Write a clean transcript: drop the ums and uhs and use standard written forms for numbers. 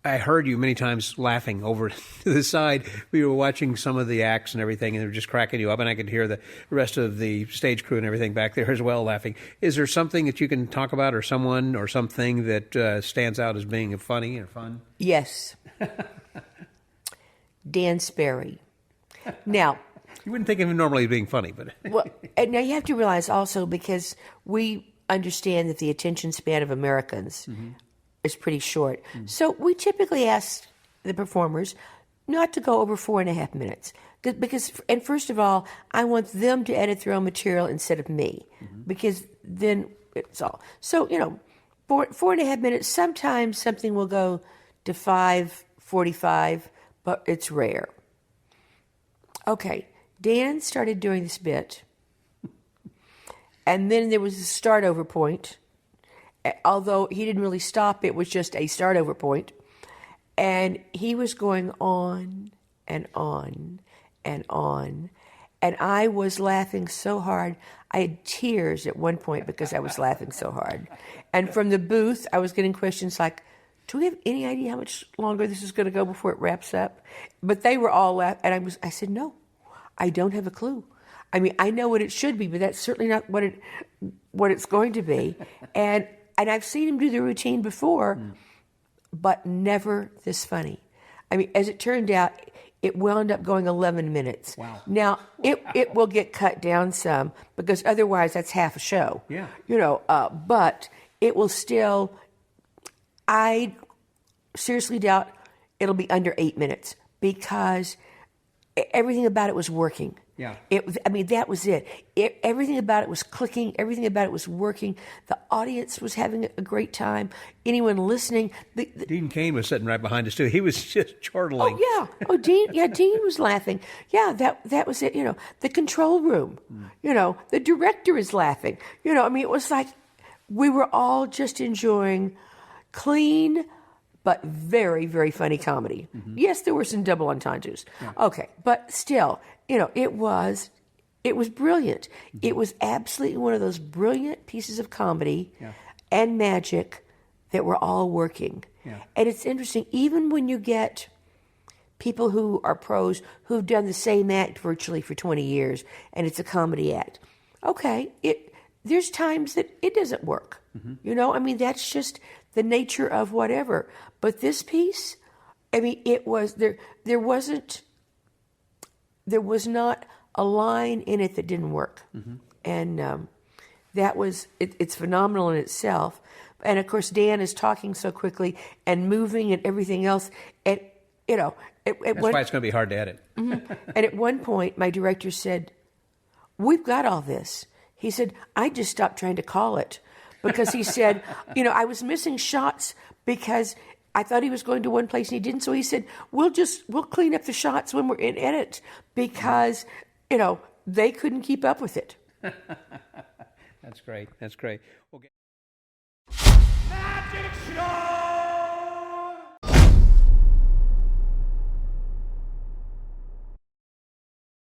I heard you many times laughing over to the side. We were watching some of the acts and everything, and they were just cracking you up, and I could hear the rest of the stage crew and everything back there as well laughing. Is there something that you can talk about, or someone or something that stands out as being funny or fun? Yes. Dan Sperry. Now, you wouldn't think of him normally being funny, but... Well, and now you have to realize also, because we understand that the attention span of Americans is pretty short. So we typically ask the performers not to go over 4.5 minutes. Because, and first of all, I want them to edit their own material instead of me. Because then it's all. So, 4.5 minutes, sometimes something will go to 5:45, but it's rare. Okay, Dan started doing this bit, and then there was a start over point. Although he didn't really stop, it was just a start over point. And he was going on and on and on. And I was laughing so hard. I had tears at one point because I was laughing so hard. And from the booth, I was getting questions like, do we have any idea how much longer this is going to go before it wraps up? But they were all laughing. And I said, no, I don't have a clue. I mean, I know what it should be, but that's certainly not what it's going to be. And I've seen him do the routine before, but never this funny. I mean, as it turned out, it wound up going 11 minutes. Wow. Now, it will get cut down some, because otherwise that's half a show. Yeah. But it will still, I seriously doubt it'll be under 8 minutes, because everything about it was working. Yeah. That was it. Everything about it was clicking. Everything about it was working. The audience was having a great time. Anyone listening. Dean Cain was sitting right behind us, too. He was just chortling. Oh, yeah. Oh, Dean was laughing. Yeah, that was it. The control room. The director is laughing. It was like we were all just enjoying clean but very, very funny comedy. Yes, there were some double entendres. Yeah. Okay, but still, it was brilliant. It was absolutely one of those brilliant pieces of comedy and magic that were all working. Yeah. And it's interesting, even when you get people who are pros who've done the same act virtually for 20 years, and it's a comedy act. Okay, there's times that it doesn't work. That's just the nature of whatever. But this piece, it was there was not a line in it that didn't work. And that was it's phenomenal in itself. And of course, Dan is talking so quickly and moving and everything else. And that's why it's going to be hard to edit. And at one point, my director said, "We've got all this." He said, "I just stopped trying to call it." Because he said, I was missing shots because I thought he was going to one place and he didn't. So he said, we'll clean up the shots when we're in edit, because, they couldn't keep up with it. That's great. That's great. Well,